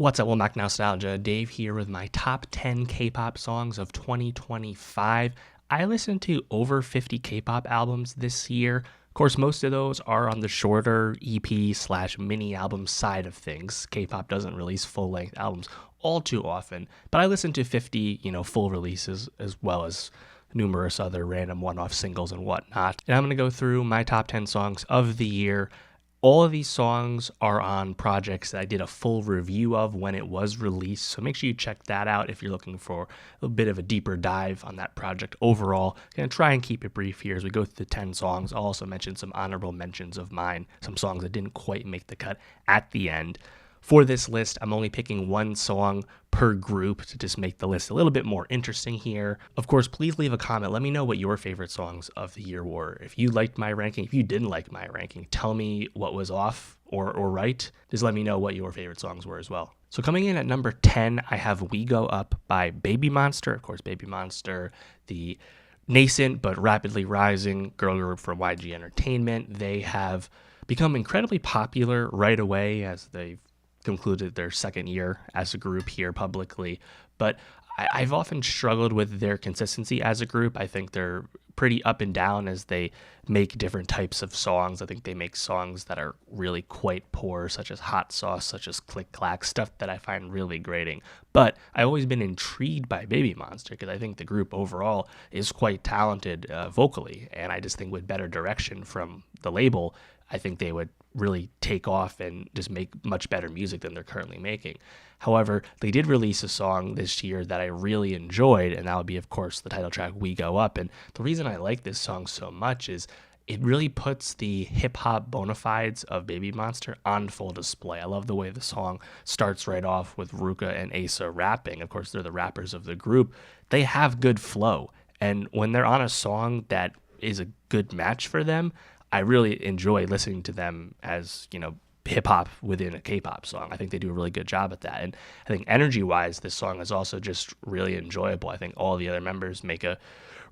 What's up, welcome back to Nowstalgia. Dave here with my top 10 K-pop songs of 2025. I listened to over 50 K-pop albums this year. Of course, most of those are on the shorter EP slash mini album side of things. K-pop doesn't release full-length albums all too often, but I listened to 50, full releases as well as numerous other random one-off singles and whatnot. And I'm going to go through my top 10 songs of the year. All of these songs are on projects that I did a full review of when it was released, so make sure you check that out if you're looking for a bit of a deeper dive on that project overall. I'm going to try and keep it brief here as we go through the 10 songs. I'll also mention some honorable mentions of mine, some songs that didn't quite make the cut at the end. For this list, I'm only picking one song per group to just make the list a little bit more interesting here. Of course, please leave a comment. Let me know what your favorite songs of the year were. If you liked my ranking, if you didn't like my ranking, tell me what was off or right. Just let me know what your favorite songs were as well. So coming in at number 10, I have We Go Up by Babymonster. Of course, Babymonster, the nascent but rapidly rising girl group from YG Entertainment. They have become incredibly popular right away as they've concluded their second year as a group here publicly, but I've often struggled with their consistency as a group. I think they're pretty up and down as they make different types of songs. I think they make songs that are really quite poor, such as Hot Sauce, such as Click Clack, stuff that I find really grating. But I've always been intrigued by Babymonster because I think the group overall is quite talented vocally, and I just think with better direction from the label, I think they would really take off and just make much better music than they're currently making. However, they did release a song this year that I really enjoyed, and that would be, of course, the title track, We Go Up. And the reason I like this song so much is it really puts the hip-hop bona fides of Babymonster on full display. I love the way the song starts right off with Ruka and Asa rapping. Of course, they're the rappers of the group. They have good flow, and when they're on a song that is a good match for them, I really enjoy listening to them as, hip hop within a K-pop song. I think they do a really good job at that. And I think energy-wise, this song is also just really enjoyable. I think all the other members make a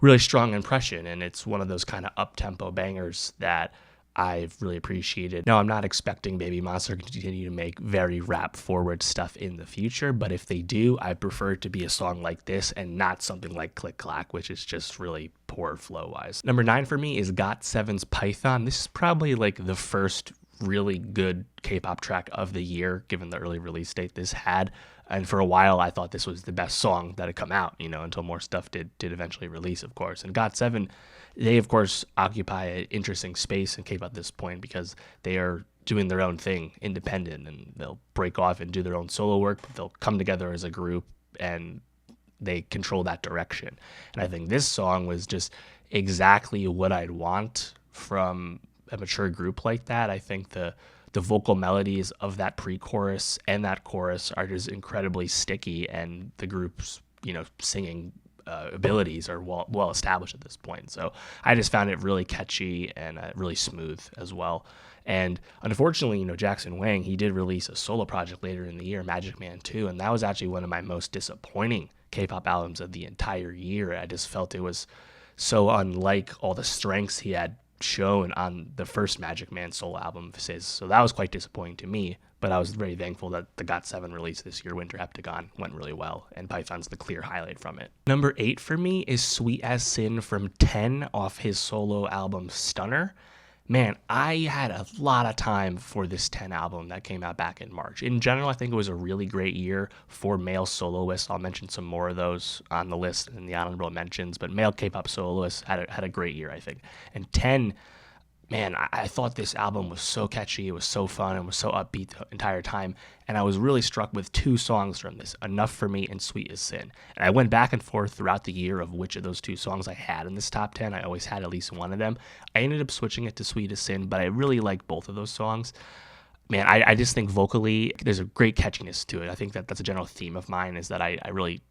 really strong impression, and it's one of those kind of up-tempo bangers that I've really appreciated. Now, I'm not expecting Babymonster to continue to make very rap-forward stuff in the future, but if they do, I prefer it to be a song like this and not something like Click Clack, which is just really poor flow-wise. Number 9 for me is GOT7's Python. This is probably like the first really good K-pop track of the year, given the early release date this had. And for a while, I thought this was the best song that had come out, until more stuff did eventually release, of course. And GOT7, they, of course, occupy an interesting space in K-pop at this point because they are doing their own thing, independent, and they'll break off and do their own solo work, but they'll come together as a group, and they control that direction. And I think this song was just exactly what I'd want from a mature group like that. I think the vocal melodies of that pre-chorus and that chorus are just incredibly sticky, and the group's singing abilities are well established at this point. So I just found it really catchy and really smooth as well. And unfortunately, Jackson Wang, he did release a solo project later in the year, Magic Man 2, and that was actually one of my most disappointing K-pop albums of the entire year. I just felt it was so unlike all the strengths he had shown on the first Magic Man solo album. So that was quite disappointing to me, but I was very thankful that the GOT7 release this year, Winter Heptagon, went really well, and Python's the clear highlight from it. Number 8 for me is Sweet as Sin from 10 off his solo album Stunner. Man, I had a lot of time for this 10 album that came out back in March. In general, I think it was a really great year for male soloists. I'll mention some more of those on the list in the honorable mentions, but male K-pop soloists had a great year, I think. And 10, man, I thought this album was so catchy, it was so fun, and was so upbeat the entire time, and I was really struck with 2 songs from this, Enough for Me and Sweet as Sin. And I went back and forth throughout the year of which of those 2 songs I had in this top 10. I always had at least one of them. I ended up switching it to Sweet as Sin, but I really like both of those songs. Man, I just think vocally, there's a great catchiness to it. I think that's a general theme of mine, is that I really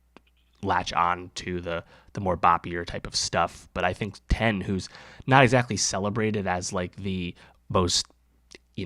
latch on to the more boppier type of stuff. But I think 10, who's not exactly celebrated as like the most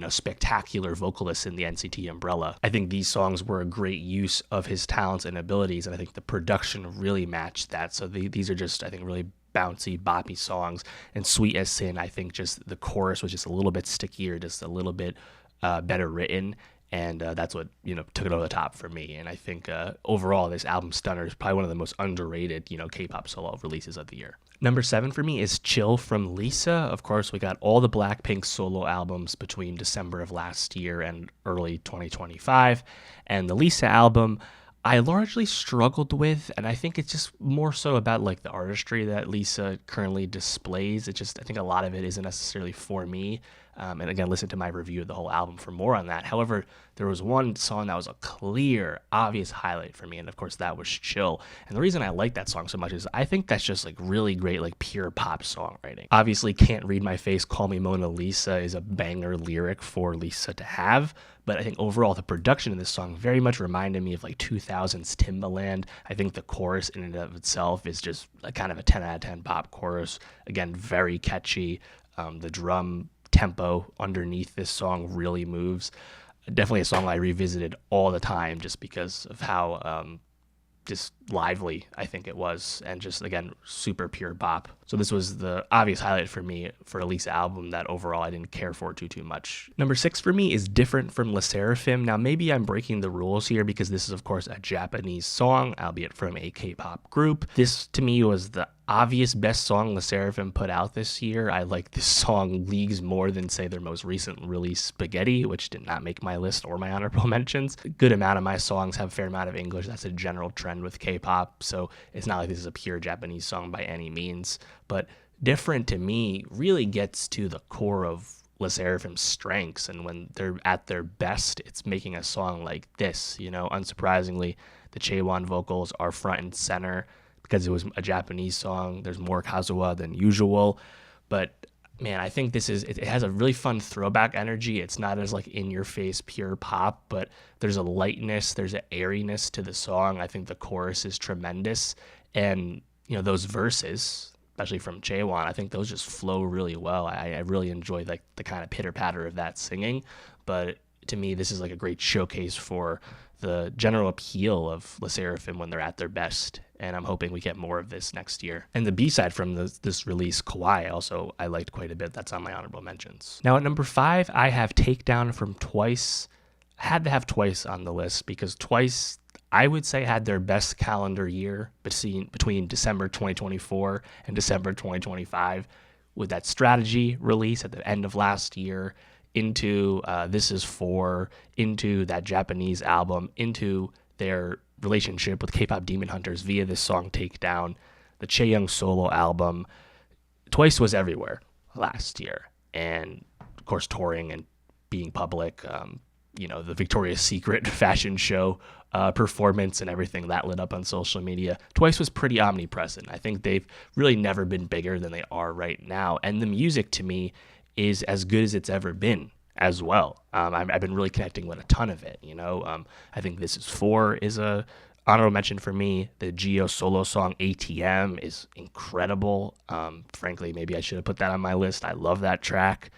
spectacular vocalist in the NCT umbrella, I think these songs were a great use of his talents and abilities, and I think the production really matched that. So these are just, I think, really bouncy, boppy songs. And Sweet as Sin, I think just the chorus was just a little bit stickier, just a little bit better written, And that's what, took it over the top for me. And I think overall, this album Stunner is probably one of the most underrated, K-pop solo releases of the year. Number 7 for me is Chill from Lisa. Of course, we got all the Blackpink solo albums between December of last year and early 2025. And the Lisa album, I largely struggled with, and I think it's just more so about like the artistry that Lisa currently displays. I think a lot of it isn't necessarily for me. And again, listen to my review of the whole album for more on that. However, there was one song that was a clear, obvious highlight for me, and of course that was Chill. And the reason I like that song so much is I think that's just like really great, like pure pop songwriting. Obviously, Can't Read My Face, Call Me Mona Lisa is a banger lyric for Lisa to have, but I think overall the production of this song very much reminded me of like 2000s Timbaland. I think the chorus in and of itself is just a kind of a 10 out of 10 pop chorus. Again, very catchy. The drum tempo underneath this song really moves. Definitely a song I revisited all the time just because of how just lively I think it was, and just again super pure bop. So this was the obvious highlight for me for a Lisa album that overall I didn't care for too much. Number 6 for me is Different from Le Sserafim. Now maybe I'm breaking the rules here because this is of course a Japanese song, albeit from a K-pop group. This to me was the obvious best song Le Sserafim put out this year. I like this song leagues more than say their most recent release Spaghetti, which did not make my list or my honorable mentions. A good amount of my songs have a fair amount of English. That's a general trend with K-pop, so it's not like this is a pure Japanese song by any means. But Different to me really gets to the core of Le Sserafim's strengths, and when they're at their best, it's making a song like this. Unsurprisingly, the Chaewon vocals are front and center because it was a Japanese song. There's more Kazuha than usual, but man, I think it has a really fun throwback energy. It's not as like in your face pure pop, but there's a lightness, there's an airiness to the song. I think the chorus is tremendous, and those verses, especially from Chaewon, I think those just flow really well. I really enjoy like the kind of pitter patter of that singing, but to me, this is like a great showcase for the general appeal of Le Sserafim when they're at their best, and I'm hoping we get more of this next year. And the B-side from this release, Kawaii, also I liked quite a bit. That's on my honorable mentions. Now at number 5, I have Takedown from Twice. I had to have Twice on the list because Twice, I would say, had their best calendar year between December 2024 and December 2025 with that Strategy release at the end of last year, into This Is For, into that Japanese album, into their relationship with K-pop Demon Hunters via this song Takedown, the Chaeyoung solo album. Twice was everywhere last year, and of course touring and being public, the Victoria's Secret fashion show performance and everything that lit up on social media. Twice was pretty omnipresent. I think they've really never been bigger than they are right now, and the music to me is as good as it's ever been as well. I've been really connecting with a ton of it. I think This Is For is a honorable mention for me. The Geo solo song ATM is incredible. Frankly, maybe I should have put that on my list. I love that track.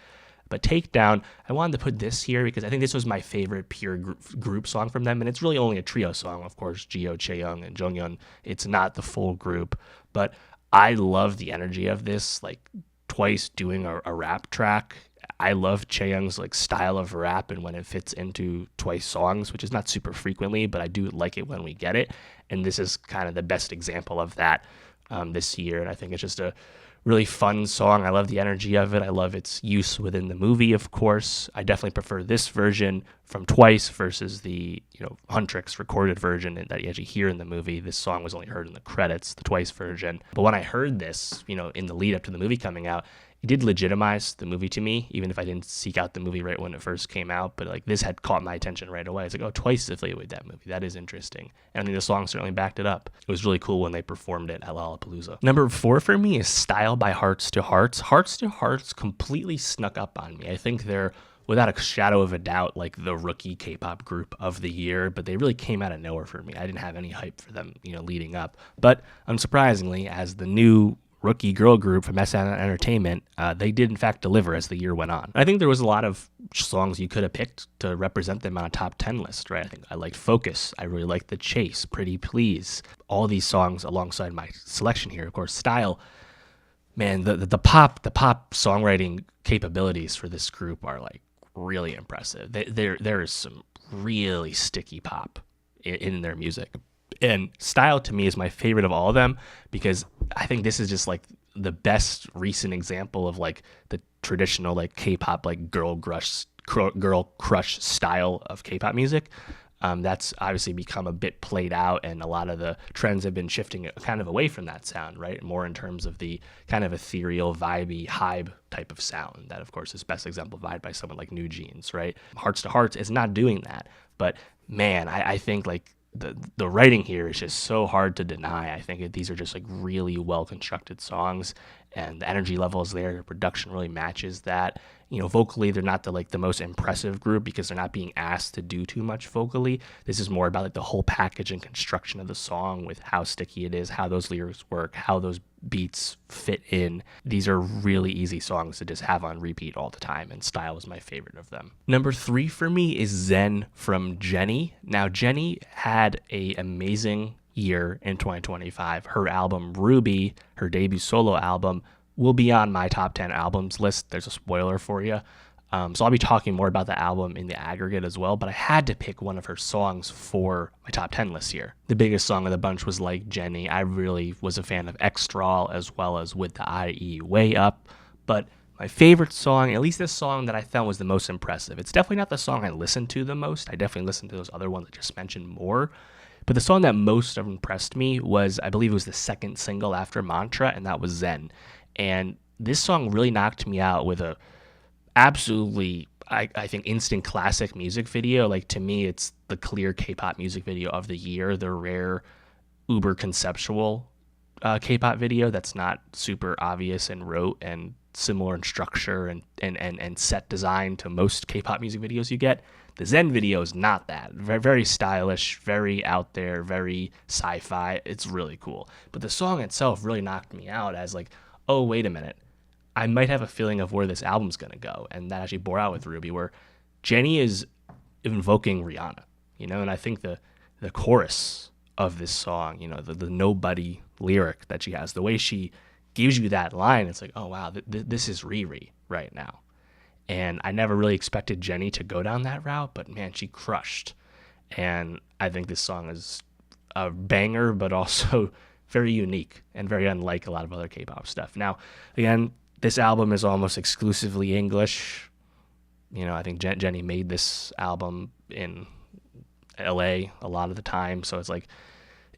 But Takedown, I wanted to put this here because I think this was my favorite pure group song from them, and it's really only a trio song. Of course, Geo, Chaeyoung, and Jonghyun. It's not the full group, but I love the energy of this, like Twice doing a rap track. I love Chaeyoung's like style of rap and when it fits into Twice songs, which is not super frequently, but I do like it when we get it. And this is kind of the best example of that this year. And I think it's just a really fun song. I love the energy of it. I love its use within the movie, of course. I definitely prefer this version from Twice versus the Huntrix recorded version that you actually hear in the movie. This song was only heard in the credits, the Twice version. But when I heard this, in the lead up to the movie coming out, it did legitimize the movie to me, even if I didn't seek out the movie right when it first came out. But like this had caught my attention right away. It's like, oh, Twice is affiliated with that movie. That is interesting. And I think the song certainly backed it up. It was really cool when they performed it at Lollapalooza. Number 4 for me is Style by Hearts to Hearts. Hearts to Hearts completely snuck up on me. I think they're, without a shadow of a doubt, like the rookie K-pop group of the year, but they really came out of nowhere for me. I didn't have any hype for them, leading up. But unsurprisingly, as the new rookie girl group from SM Entertainment, they did in fact deliver as the year went on. I think there was a lot of songs you could have picked to represent them on a top 10 list, right? I think I liked Focus. I really liked The Chase, Pretty Please. All these songs alongside my selection here, of course, Style. Man, the pop songwriting capabilities for this group are like really impressive. There is some really sticky pop in their music. And Style to me is my favorite of all of them because I think this is just like the best recent example of like the traditional like K-pop like girl crush style of K-pop music. That's obviously become a bit played out, and a lot of the trends have been shifting kind of away from that sound, right? More in terms of the kind of ethereal, vibey, hype type of sound that, of course, is best exemplified by someone like New Jeans, right? Hearts to Hearts is not doing that, but man, I think like the writing here is just so hard to deny. I think these are just like really well constructed songs, and the energy level is there. The production really matches that. You know, vocally, they're not the most impressive group because they're not being asked to do too much vocally. This is more about like the whole package and construction of the song with how sticky it is, how those lyrics work, how those beats fit in. These are really easy songs to just have on repeat all the time, and Style is my favorite of them. Number 3 for me is Zen from Jennie. Now, Jennie had an amazing year in 2025. Her album Ruby, her debut solo album, will be on my top 10 albums list. There's a spoiler for you. So I'll be talking more about the album in the aggregate as well, but I had to pick one of her songs for my top 10 list here. The biggest song of the bunch was Like Jennie. I really was a fan of Extral as well as With the IE Way Up, but my favorite song, at least this song that I found was the most impressive. It's definitely not the song I listened to the most. I definitely listened to those other ones I just mentioned more. But the song that most impressed me was, I believe it was the second single after Mantra, and that was Zen. And this song really knocked me out with a absolutely, I think, instant classic music video. Like, to me, it's the clear K-pop music video of the year, the rare uber conceptual K-pop video that's not super obvious and rote and similar in structure and set design to most K-pop music videos you get. The Zen video is not that. Very, very stylish, very out there, very sci-fi. It's really cool. But the song itself really knocked me out as like, oh, wait a minute, I might have a feeling of where this album's going to go. And that actually bore out with Ruby, where Jennie is invoking Rihanna, you know, and I think the chorus of this song, you know, the nobody lyric that she has, the way she gives you that line, it's like, oh, wow, this is Riri right now. And I never really expected Jennie to go down that route, but man, she crushed. And I think this song is a banger, but also very unique and very unlike a lot of other K-pop stuff. Now, again, this album is almost exclusively English. You know, I think Jennie made this album in LA a lot of the time. So it's like,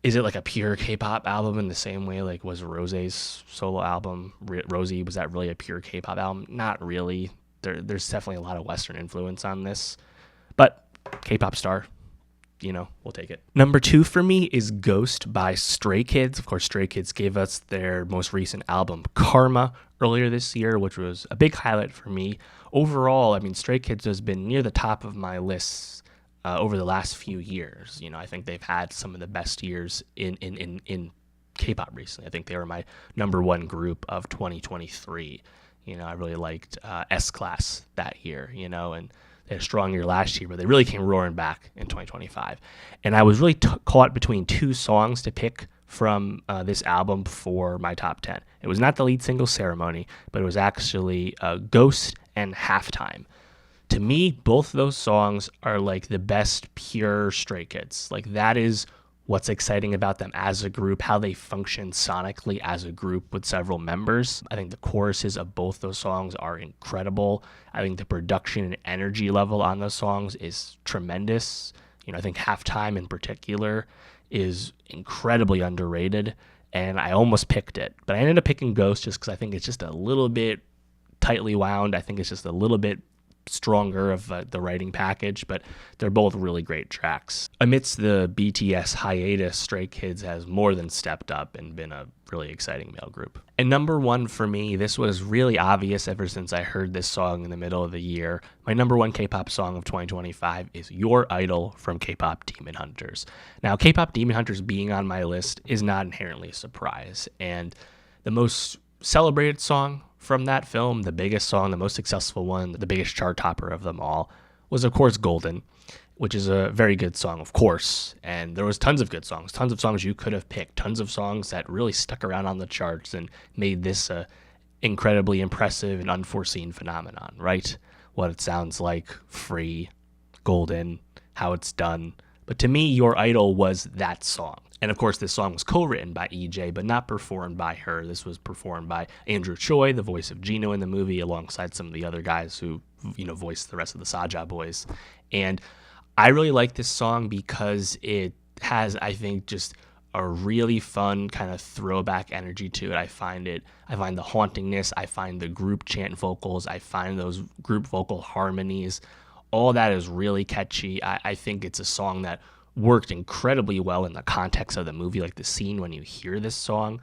is it like a pure K-pop album in the same way like was Rosé's solo album? Rosie, was that really a pure K-pop album? Not really. There's definitely a lot of Western influence on this. But K-pop star, you know, we'll take it. Number 2 for me is Ghost by Stray Kids. Of course, Stray Kids gave us their most recent album, Karma, earlier this year, which was a big highlight for me. Overall, I mean, Stray Kids has been near the top of my lists over the last few years. You know, I think they've had some of the best years in K-pop recently. I think they were my number 1 group of 2023. You know, I really liked S-Class that year, you know, and they had a strong year last year, but they really came roaring back in 2025. And I was really caught between 2 songs to pick from this album for my top 10. It was not the lead single, Ceremony, but it was actually Ghost and Halftime. To me, both those songs are like the best pure Stray Kids. Like, that is what's exciting about them as a group, how they function sonically as a group with several members. I think the choruses of both those songs are incredible. I think the production and energy level on those songs is tremendous. You know, I think Halftime in particular is incredibly underrated, and I almost picked it. But I ended up picking Ghost just because I think it's just a little bit tightly wound. I think it's just a little bit stronger of the writing package, but they're both really great tracks. Amidst the BTS hiatus, Stray Kids has more than stepped up and been a really exciting male group. And number 1 for me, this was really obvious ever since I heard this song in the middle of the year. My number 1 K-pop song of 2025 is Your Idol from K-pop Demon Hunters. Now, K-pop Demon Hunters being on my list is not inherently a surprise, and the most celebrated song from that film, the biggest song, the most successful one, the biggest chart topper of them all, was of course Golden, which is a very good song, of course. And there was tons of good songs, tons of songs you could have picked, tons of songs that really stuck around on the charts and made this a incredibly impressive and unforeseen phenomenon, right? What it sounds like, Free, Golden, how it's done. But to me, Your Idol was that song. And of course, this song was co-written by EJ, but not performed by her. This was performed by Andrew Choi, the voice of Gino in the movie, alongside some of the other guys who, voiced the rest of the Saja boys. And I really like this song because it has, I think, just a really fun kind of throwback energy to it. I find the hauntingness, I find the group chant vocals, I find those group vocal harmonies. All that is really catchy. I think it's a song that worked incredibly well in the context of the movie. Like the scene when you hear this song,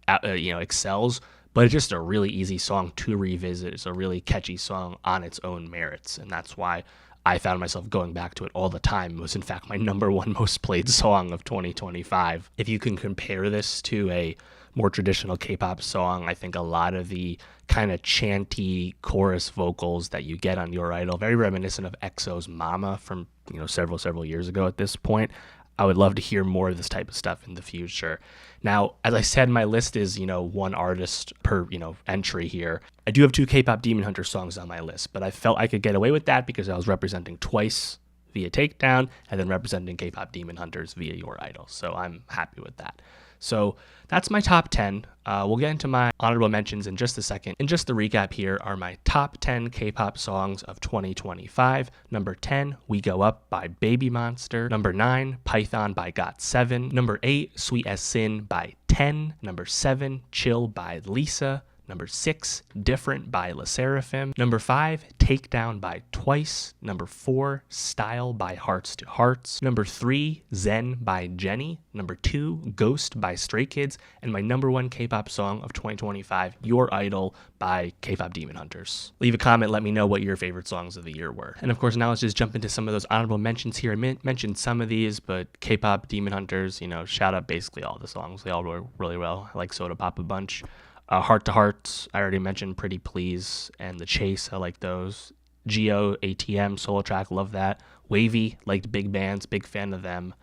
excels. But it's just a really easy song to revisit. It's a really catchy song on its own merits, and that's why I found myself going back to it all the time. It was, in fact, my number one most played song of 2025. If you can compare this to a more traditional K-pop song, I think a lot of the kind of chanty chorus vocals that you get on Your Idol, very reminiscent of EXO's Mama from, several years ago at this point. I would love to hear more of this type of stuff in the future. Now, as I said, my list is, one artist per, entry here. I do have 2 K-pop Demon Hunter songs on my list, but I felt I could get away with that because I was representing Twice via Takedown and then representing K-pop Demon Hunters via Your Idol. So I'm happy with that. So that's my top 10. We'll get into my honorable mentions in just a second. And just the recap here are my top 10 K-pop songs of 2025. Number 10, We Go Up by Babymonster. Number 9, Python by GOT7. Number 8, Sweet as Sin by 10. Number 7, Chill by Lisa. Number 6, Different by Le Seraphim. Number 5, Takedown by Twice. Number 4, Style by Hearts to Hearts. Number 3, Zen by Jennie. Number 2, Ghost by Stray Kids. And my number 1 K-pop song of 2025, Your Idol by K-pop Demon Hunters. Leave a comment, let me know what your favorite songs of the year were. And of course, now let's just jump into some of those honorable mentions here. I mentioned some of these, but K-pop Demon Hunters, shout out basically all the songs. They all were really well. I like Soda Pop a bunch. Heart to Heart, I already mentioned Pretty Please, and The Chase, I like those. Geo, ATM, solo track, love that. Wavy, liked big bands, big fan of them.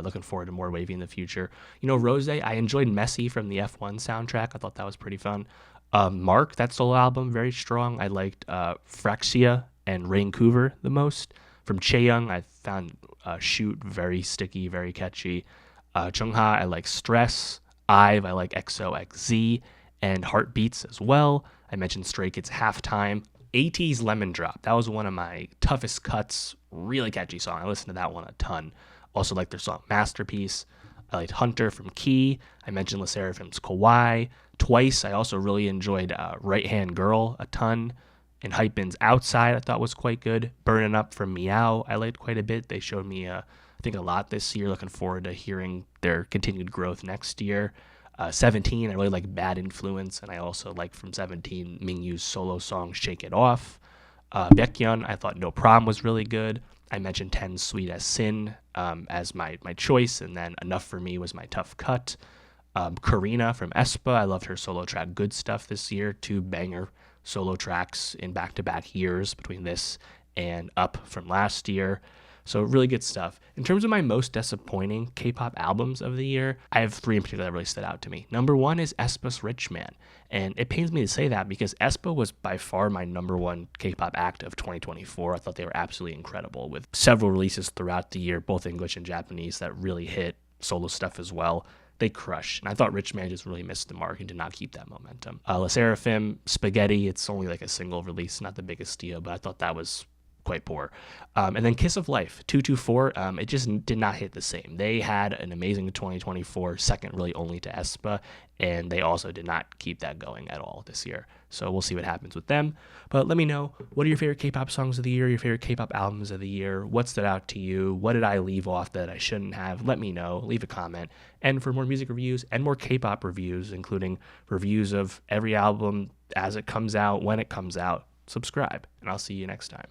Looking forward to more Wavy in the future. Rose, I enjoyed Messy from the F1 soundtrack. I thought that was pretty fun. Mark, that solo album, very strong. I liked Fraxia and Raincouver the most. From Chaeyoung, I found Shoot very sticky, very catchy. Chungha, I like Stress. IVE, I like XOXZ. And Heartbeats as well. I mentioned Stray Kids Halftime. AT's Lemon Drop. That was one of my toughest cuts. Really catchy song. I listened to that one a ton. Also like their song Masterpiece. I liked Hunter from Key. I mentioned Le Seraphim's Kawaii. Twice, I also really enjoyed Right Hand Girl a ton. And Hypen's Outside I thought was quite good. Burnin' Up from Meow I liked quite a bit. They showed me, I think, a lot this year. Looking forward to hearing their continued growth next year. 17, I really like Bad Influence, and I also like from 17 Mingyu's solo song Shake It Off. Baekhyun, I thought No Problem was really good. I mentioned 10 Sweet as Sin as my choice, and then Enough for Me was my tough cut. Karina from aespa, I loved her solo track Good Stuff this year. 2 banger solo tracks in back-to-back years between this and Up from last year. So really good stuff. In terms of my most disappointing K-pop albums of the year, I have 3 in particular that really stood out to me. Number 1 is aespa's Rich Man. And it pains me to say that because aespa was by far my number 1 K-pop act of 2024. I thought they were absolutely incredible with several releases throughout the year, both English and Japanese, that really hit solo stuff as well. They crush. And I thought Rich Man just really missed the mark and did not keep that momentum. Le Seraphim, Spaghetti, it's only like a single release, not the biggest deal, but I thought that was quite poor. And then Kiss of Life 224, it just did not hit the same. They had an amazing 2024, second really only to aespa, and they also did not keep that going at all this year. So we'll see what happens with them. But let me know, what are your favorite K-pop songs of the year, your favorite K-pop albums of the year? What stood out to you? What did I leave off that I shouldn't have? Let me know. Leave a comment. And for more music reviews and more K-pop reviews, including reviews of every album as it comes out, when it comes out, subscribe, and I'll see you next time.